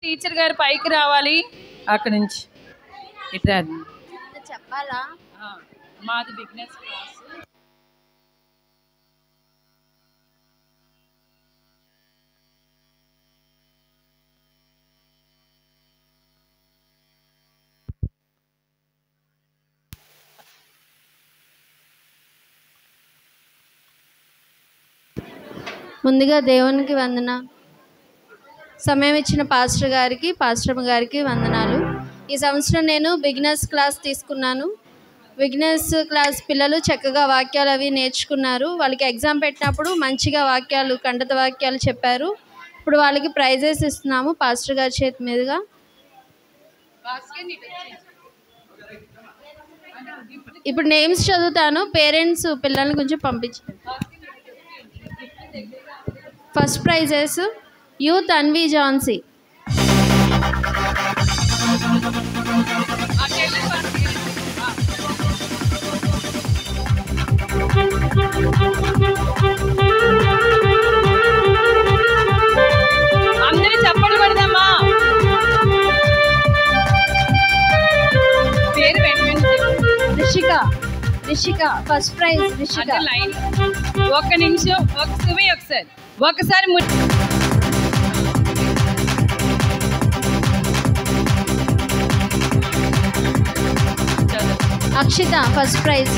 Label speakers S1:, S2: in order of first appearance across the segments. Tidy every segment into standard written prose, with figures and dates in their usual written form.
S1: Teacher గారు పైకి రావాలి. అక్కడ నుంచి ఇట్లా
S2: చెప్పాలా?
S1: మాది బిగినర్స్ క్లాస్.
S2: ముందుగా దేవునికి వందన. సమయం ఇచ్చిన పాస్టర్ గారికి, పాస్టర్ గారికి వందనాలు. ఈ సంవత్సరం నేను బిగినర్స్ క్లాస్ తీసుకున్నాను. బిగినర్స్ క్లాస్ పిల్లలు చక్కగా వాక్యాలు అవి నేర్చుకున్నారు. వాళ్ళకి ఎగ్జామ్ పెట్టినప్పుడు మంచిగా వాక్యాలు, కంఠత వాక్యాలు చెప్పారు. ఇప్పుడు వాళ్ళకి ప్రైజెస్ ఇస్తున్నాము పాస్టర్ గారి చేతి మీదుగా. ఇప్పుడు నేమ్స్ చదువుతాను. పేరెంట్స్ పిల్లల్ని కొంచెం పంపించారు. First prices youth Anvi Jhansi,
S1: అందరూ చప్పట్లు కొడదామా? పేరు
S2: రిషిక ఫస్ట్ ప్రైజ్ రిషిక.
S1: ఒక్క నిమిషం, ఒకసారి
S2: Akshitha first prize.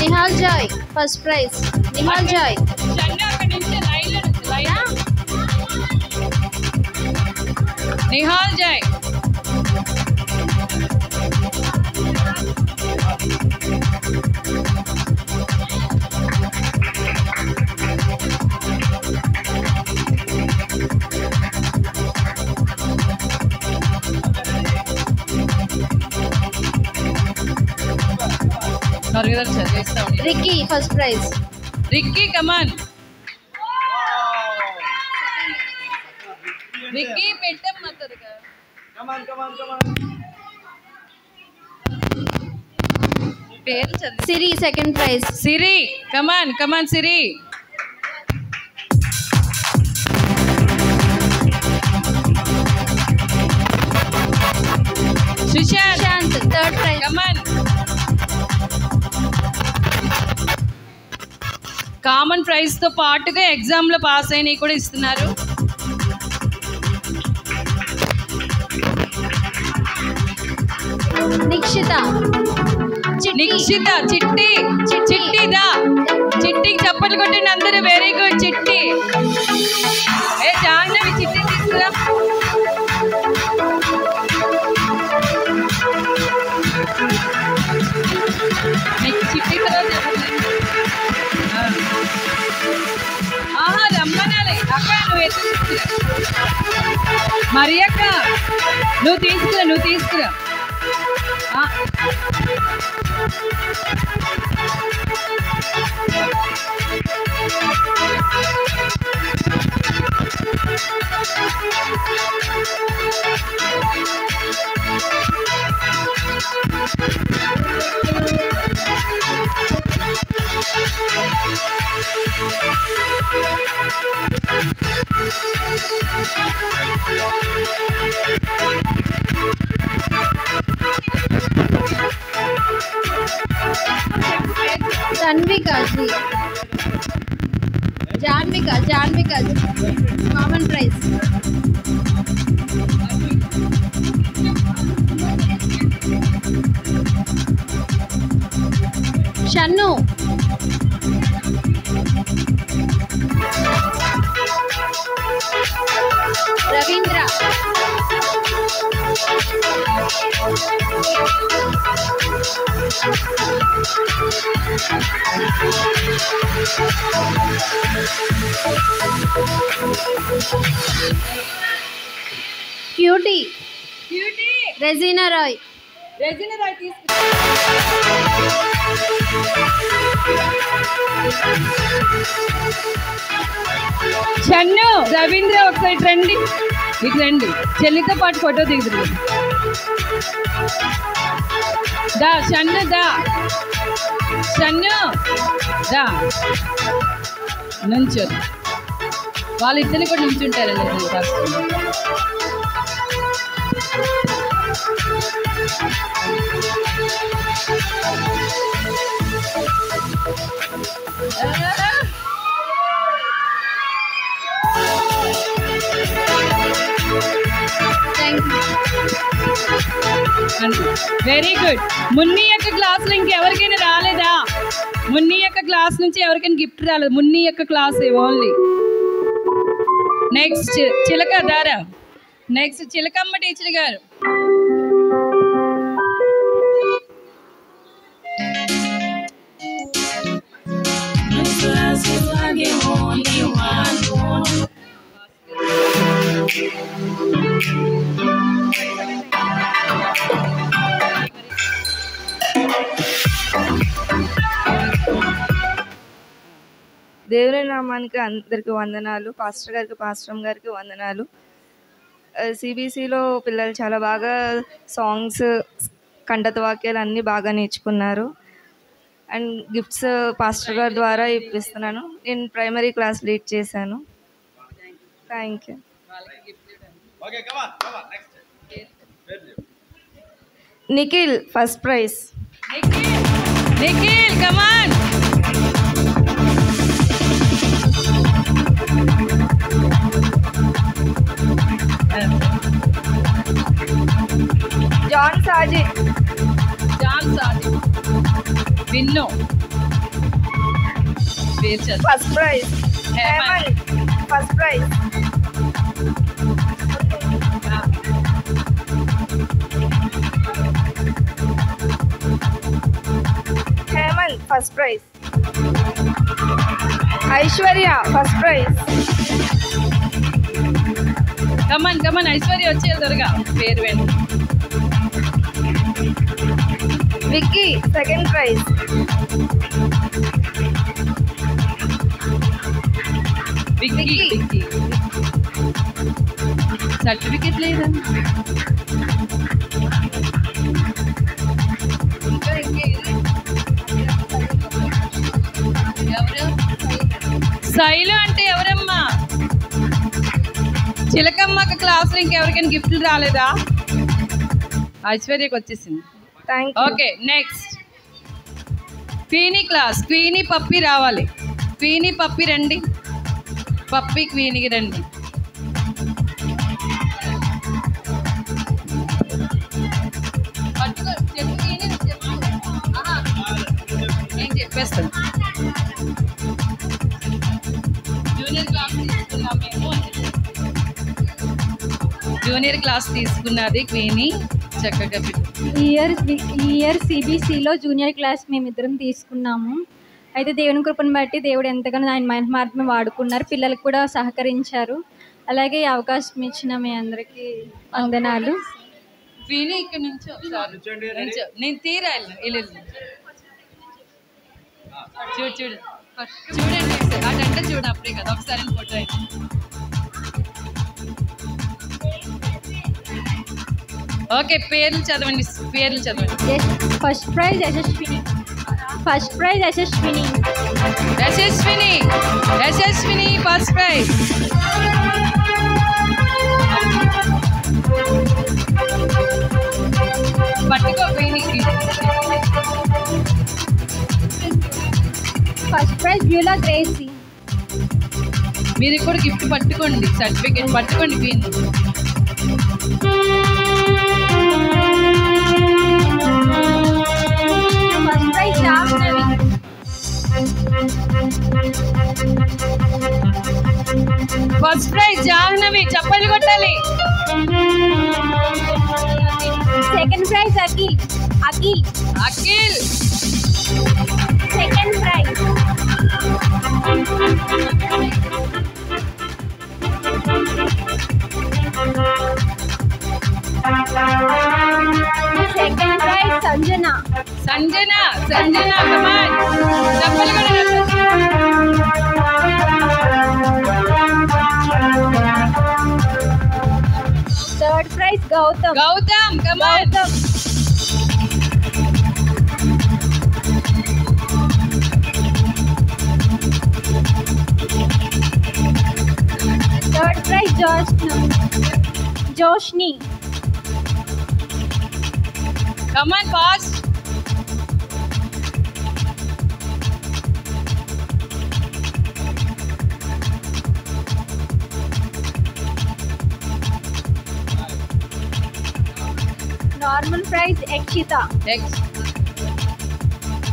S2: Nihal Joy first prize. Nihal Joy.
S1: Nihal Joy.
S2: Ricky first prize.
S1: Ricky come on. Ricky పెట్టమ్మా త్వరగా. పేరు చదివి.
S2: Siri second prize.
S1: Siri come on Siri.
S2: Sushant third prize.
S1: Come on. Common prize తో పాటుగా ఎగ్జామ్ లో పాస్ అయినవి కూడా ఇస్తున్నారు.
S2: నిక్షిత
S1: చిట్టికి చప్పట్లు కొట్టండి అందరూ. వెరీ గుడ్ చిట్టి. జాహ్నవి చిట్టి తీసుకురా. నీకు చిట్టి రమ్మనాలి అక్క. మరి అక్క నువ్వు తీసుకురా.
S2: Janvika common prize. Shannu. Ravindra. Cutie. Regina Roy.
S1: Shannu Ravindra ఒకసారి రండి. ఇటు రండి, చెల్లితో పాటు ఫోటో దిగుతుంది. దా షన్ను, దా షన్ను, దా నుంచోదు. వాళ్ళిద్దరిని కూడా నుంచుంటారండి. Very good. మున్ని యొక్క క్లాసులో ఇంకెవరికైనా రాలేదా? మున్ని యొక్క క్లాస్ నుంచి ఎవరికైనా గిఫ్ట్ రాలేదు. మున్ని యొక్క క్లాస్ ఓన్లీ. నెక్స్ట్ చిలక దారా. నెక్స్ట్ చిలకమ్మ టీచర్ గారు.
S3: దేవుని నామానికి అందరికి వందనాలు. పాస్టర్ గారికి, పాస్టర్ గారికి వందనాలు. సిబిసిలో పిల్లలు చాలా బాగా సాంగ్స్, కంఠత వాక్యాలు అన్నీ బాగా నేర్చుకున్నారు. అండ్ గిఫ్ట్స్ పాస్టర్ గారి ద్వారా ఇప్పిస్తున్నాను. నేను ప్రైమరీ క్లాస్ లీడ్ చేశాను. Thank you. Nikhil first prize.
S1: Nikhil come on.
S3: John Sajid.
S1: John Sajid Vinnu
S3: first prize. Hemanth first prize. Hemanth first prize. Aishwarya first prize.
S1: Come on come on Aishwarya వచ్చే త్వరగా పేరు వెంట.
S3: Vicky second prize.
S1: Vicky certificate లేదా? శైలు అంటే ఎవరమ్మా? చిలకమ్మకి క్లాస్లో ఇంకెవరికైనా గిఫ్ట్లు రాలేదా? ఐశ్వర్యకి వచ్చేసింది. Okay next Queenie class. Queenie Pappi రావాలి. క్వీనీ పప్పి రండి. పప్పి క్వీనీకి రండి. పట్టుకో చెప్పు క్వీనీ, చెప్పు. నేను చెప్పేస్తాను. జూనియర్ క్లాస్ తీసుకున్నాం మేము. జూనియర్ క్లాస్ తీసుకున్నది క్వీనీ. చక్కగా
S4: ఈ ఇయర్ సిబిసిలో జూనియర్ క్లాస్ మేమిద్దరం తీసుకున్నాము. అయితే దేవుని కృపను బట్టి దేవుడు ఎంతగానో ఆయన మహిమాత్మ వాడుకున్నారు. పిల్లలకు కూడా సహకరించారు. అలాగే ఈ అవకాశం ఇచ్చిన మీ అందరికీ వందనాలు.
S1: క్వీనీ ఇక్కడ నుంచో నేను తీరాలి. చూడు చూడు చూడండి అటంటే చూడు. అప్పుడే కదా ఒకసారి ఫోటో అయితే. ఓకే పేర్లు చదవండి. పేర్లు చదవండి.
S4: First prize Yashaswini. First prize Yashaswini.
S1: Yashaswini. Yashaswini first prize. పట్టుకో క్వీనీకి.
S4: First prize Beulah Gracy.
S1: మీరు కూడా గిఫ్ట్ పట్టుకోండి. సర్టిఫికేట్ పట్టుకోండి Queenie.
S4: First prize Jahnavi.
S1: First prize Jahnavi. చప్పలు కొట్టాలి.
S4: Second prize Akhil. Akhil.
S1: Akhil
S4: second prize. Second prize Sanjana.
S1: Sanjana. Sanjana come on. చప్పలు కొట్టాలి.
S4: Third prize Gautam.
S1: Gautam come on.
S4: Third prize Joshni.
S1: Come on fast.
S4: Normal prize Yakshitha.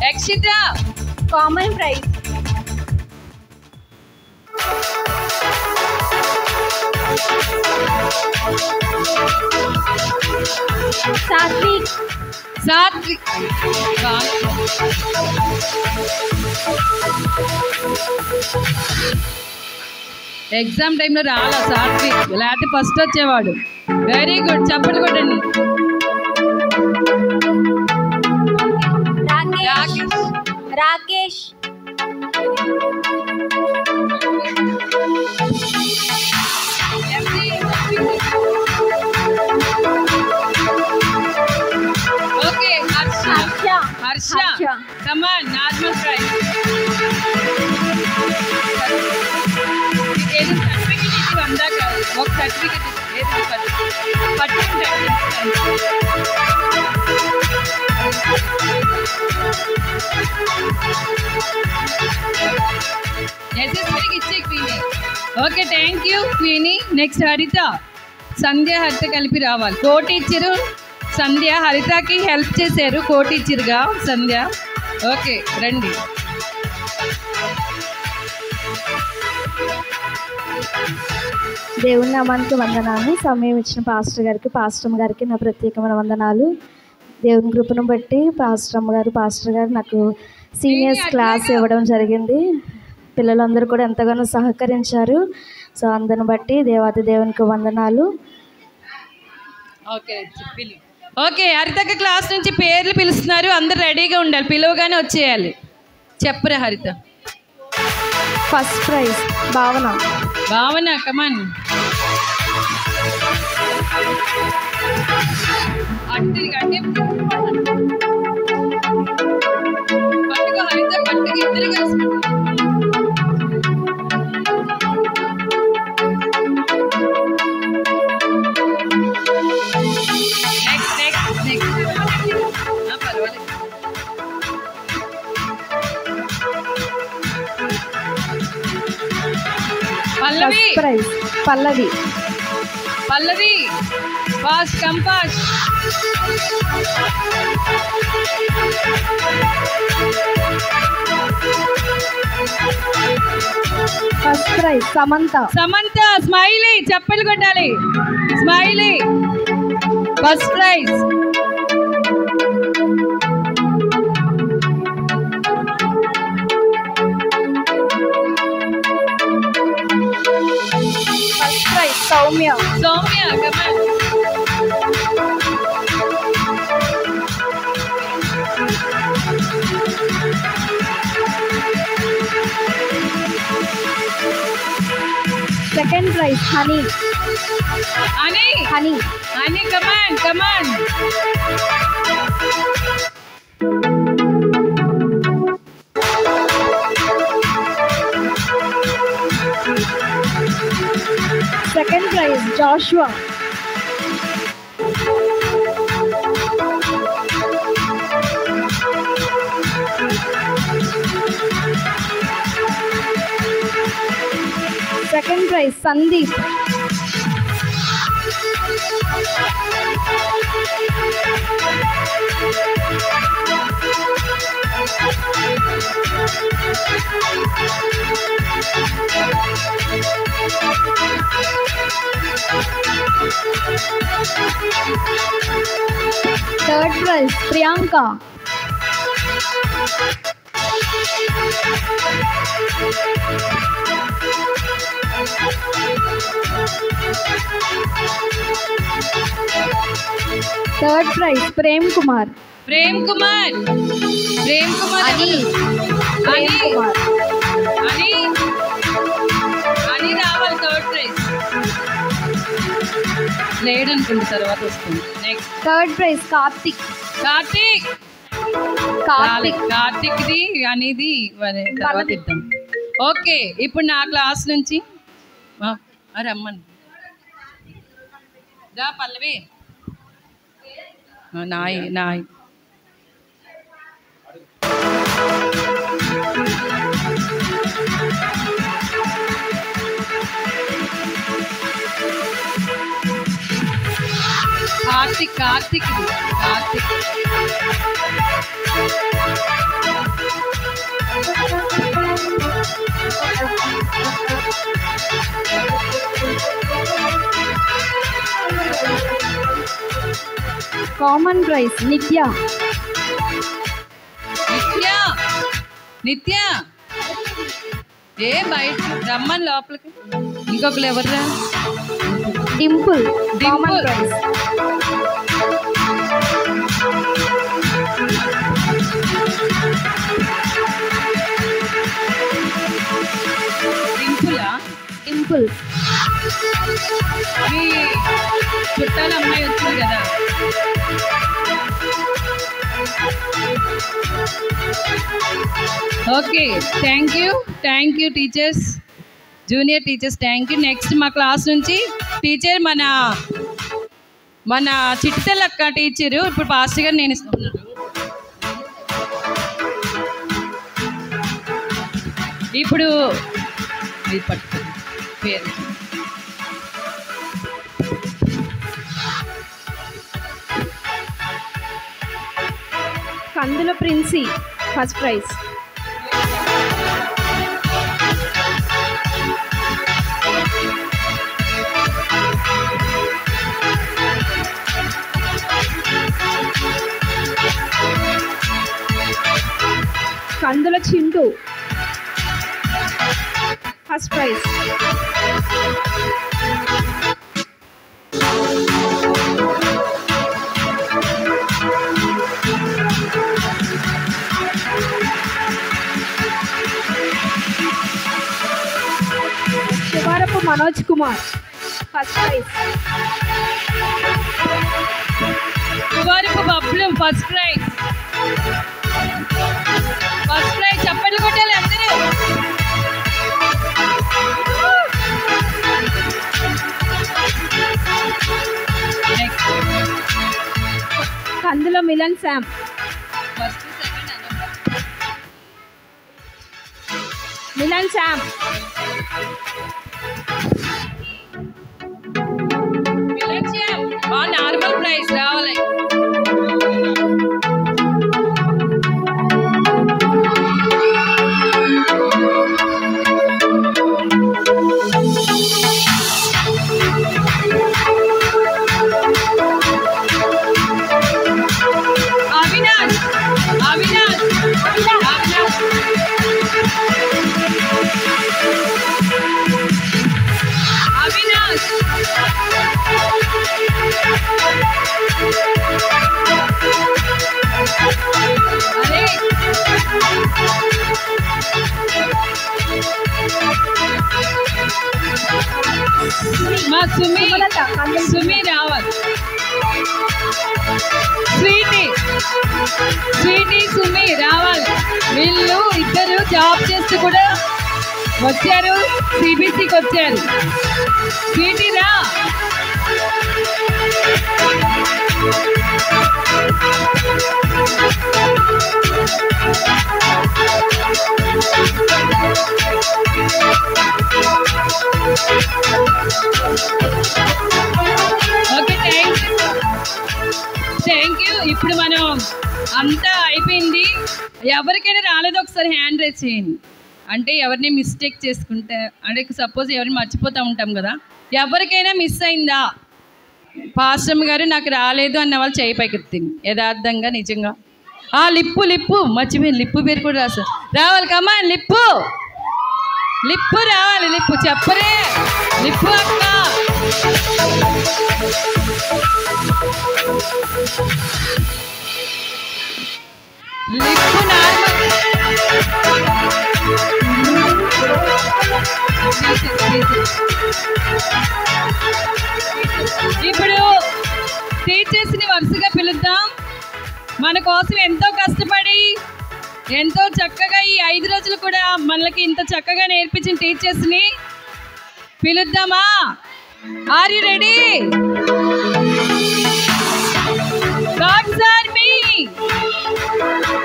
S1: Yakshitha.
S4: Common prize Satvik.
S1: Exam టైంలో రాలా సాత్విక్, లేకపోతే ఫస్ట్ వచ్చేవాడు. వెరీ గుడ్, చప్పట్లు కొట్టండి.
S4: Rakesh.
S1: Okay, Harsha. Come on, normal prize. ఏదో సర్టిఫికెట్ ఇది అందాక ఒక సర్టిఫికెట్ ఏదో పట్టుకుంటాడు. యశస్వికి ఇచ్చే Queenie. Okay, thank you Queenie. Next Haritha. Sandhya హరిత కలిపి రావాలి. కో టీచరు సంధ్య హరితకి హెల్ప్ చేశారు, కో టీచర్గా సంధ్య. ఓకే రండి.
S5: దేవుని నామానికి వందనాలు. సమయం ఇచ్చిన పాస్టర్ గారికి, పాస్టర్ గారికి నా ప్రత్యేకమైన వందనాలు. దేవుని కృపను బట్టి పాస్టర్ గారు నాకు సీనియర్స్ క్లాస్ ఇవ్వడం జరిగింది. పిల్లలందరూ కూడా ఎంతగానో సహకరించారు. సో అందరిని బట్టి దేవాది దేవునికి వందనాలు.
S1: ఓకే, హరితకి క్లాస్ నుంచి పేర్లు పిలుస్తున్నారు, అందరు రెడీగా ఉండాలి, పిలువగానే వచ్చేయాలి. చెప్పరా హరిత.
S5: ఫస్ట్ ప్రైజ్ భావన. కమాన్. పట్టుకో హరిత, పట్టుకు ఇద్దరు కలిసి. Pallavi fast come fast. First prize
S1: Samantha. Smiley, చప్పలు కొట్టాలి. Smiley first prize.
S5: Soumya.
S1: Come on.
S5: Second prize Honey.
S1: Come on.
S5: Second prize Joshua. Second prize Sandeep. Third prize Priyanka. Third prize Prem Kumar.
S1: అని రావాలి థర్డ్ ప్రైజ్. లేడు అనుకుంటే తర్వాత వస్తుంది. Next
S5: third prize Karthik.
S1: Karthik కార్తీక్ది అనేది తర్వాత ఇద్దాం. ఓకే, ఇప్పుడు నా క్లాస్ నుంచి రమ్మని దా పల్లవి. నాయ్ కార్తిక్
S5: కామన్ ప్రైజ్ నిత్య.
S1: ఏ బయట రమ్మని లోపలికి. ఇంకొకరు ఎవర్రా?
S5: డింపుల్. Common prize. డింపుల్
S1: మీ చుట్టాల అమ్మాయి వచ్చింది కదా. Okay, thank you teachers, junior teachers, thank you. Next మా క్లాస్ నుంచి టీచర్ మన చిట్టితల్లక్క టీచరు ఇప్పుడు పాస్టర్ గారు నేను ఇస్తున్నాను. ఇప్పుడు పట్టుకుని పేరు
S5: Kandula Princy first prize. Kandula Chintu first prize. Sivarapu Manoj Kumar first prize.
S1: Sivarapu Bablu first prize. చప్పట్లు కొట్టాలి అందరూ.
S5: Kandula Milan Sam Milan Sam.
S1: Normal prize రావాలి. మా సుమి రావాలి. స్వీటీ సుమి రావాలి. వీళ్ళు ఇద్దరు జాబ్ చేస్తూ కూడా వచ్చారు, సిబిసికి వచ్చారు. స్వీటీ రా. Okay, thank you. ఇప్పుడు మనం అంతా అయిపోయింది. ఎవరికైనా రాలేదో ఒకసారి హ్యాండ్ రైజ్ చేయండి. అంటే ఎవరిని మిస్టేక్ చేసుకుంటే, అంటే సపోజ్ ఎవరిని మర్చిపోతూ ఉంటాం కదా, ఎవరికైనా మిస్ అయిందా? పాస్టమ్ గారు నాకు రాలేదు అన్న వాళ్ళు చేయి పైకెత్తింది యథార్థంగా నిజంగా. లిప్పు మర్చిపోయింది, లిప్పు పేరు కూడా రాశారు. రావాలి కమ్మా, లిప్పు రావాలి. లిప్పు చెప్పరే, లిప్పు అక్క. Lip normal. ఇప్పుడు టీచర్స్ని వరుసగా పిలుద్దాం. మన కోసం ఎంతో కష్టపడి ఎంతో చక్కగా ఈ 5 రోజులు కూడా మనకి ఇంత చక్కగా నేర్పించిన టీచర్స్ని పిలుద్దామా? Are you ready? God's army,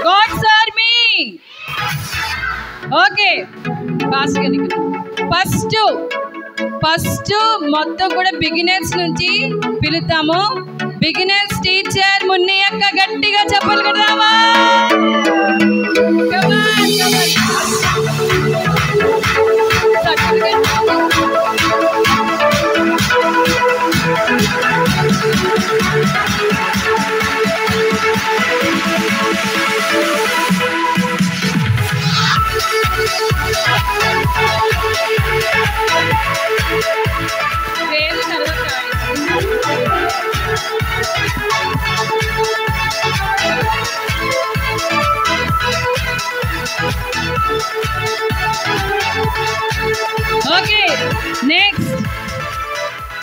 S1: God's army. Okay, first మొత్తం కూడా బిగినర్స్ నుంచి పిలుద్దాము. బిగినర్స్ టీచర్ మున్ని అక్క గట్టిగా చెప్పలు కడదామా? ఓకే, నెక్స్ట్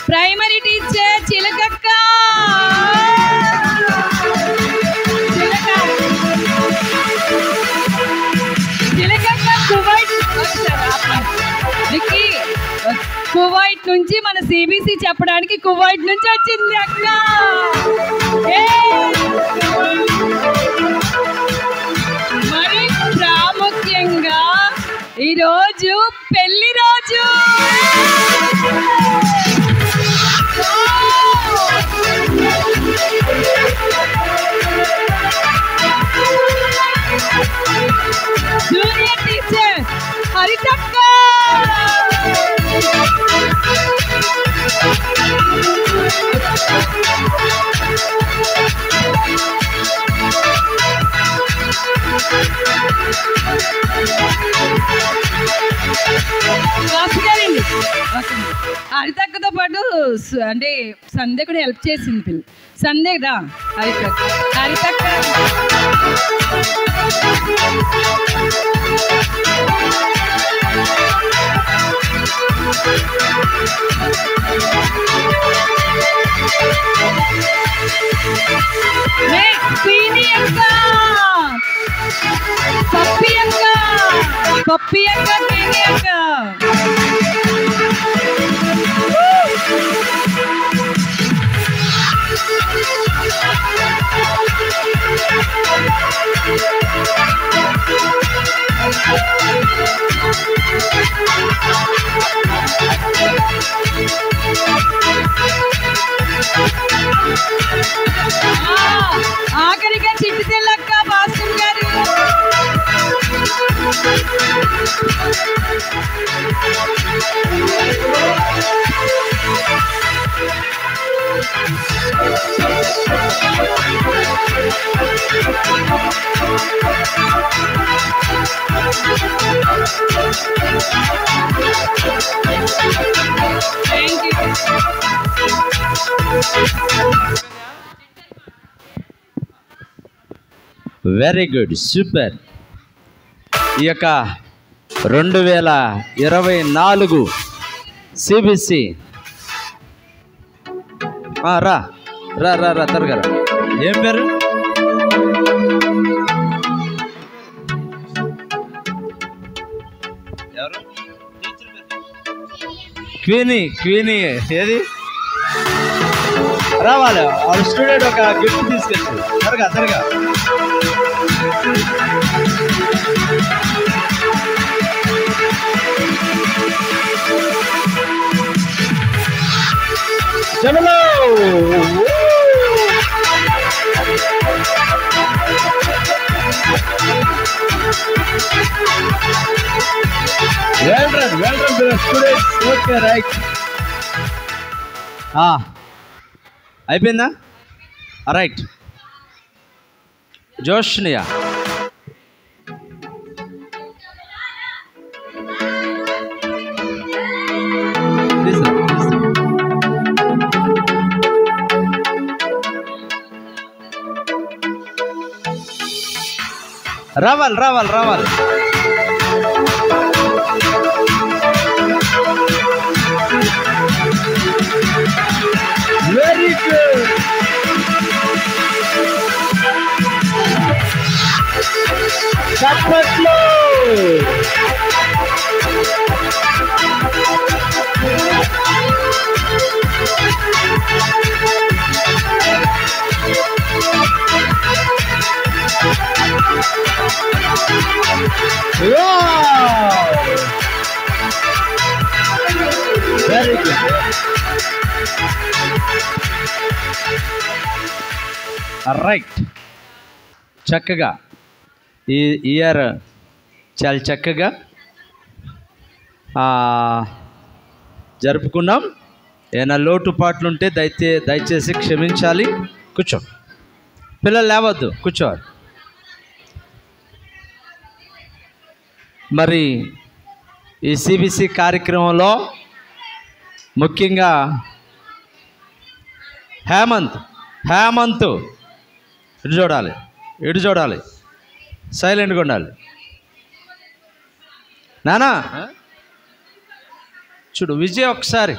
S1: ప్రైమరీ టీచర్ చిలకక్క. కువైట్ నుంచి మన సిబిసి చెప్పడానికి కువైట్ నుంచి వచ్చింది అక్క. మరి ప్రాముఖ్యంగా ఈరోజు పెళ్లి రోజు. Junior teacher హరితక్క. హరితక్కతో పాటు అంటే సంధ్య కూడా హెల్ప్ చేసింది. పిల్ల సంధ్య రా. హరితక్క పప్పి అక్క పీని అక్క. ఆఖరిగా చిట్టి తెల్లక్క పాస్టర్ గారు. Thank you.
S6: Very good, super. ఈ యొక్క 2024 సిబిసి రా రా రా రా త్వరగా రా. ఏం పేరు? ఎవరు? క్వీనీ. క్వీనీ ఏది రావాలి. వాళ్ళ స్టూడెంట్ ఒక గిఫ్ట్ తీసుకొచ్చి త్వరగా త్వరగా. చలో well done to the students. Okay, right. అయిపోయిందా? రైట్. జోష్నియా రావాలి రావాలి రావాలి. చప్పట్లు. Very good. రైట్, చక్కగా ఈ ఇయర్ చాలా చక్కగా జరుపుకున్నాం. ఏమైనా లోటుపాట్లు ఉంటే దయచేసి క్షమించాలి. కూర్చో, పిల్లలు లేవద్దు, కూర్చోవాలి. మరి ఈ సిబిసి కార్యక్రమంలో ముఖ్యంగా హేమంత్ ఇటు చూడాలి, సైలెంట్గా ఉండాలి. నానా చూడు, విజయ్ ఒకసారి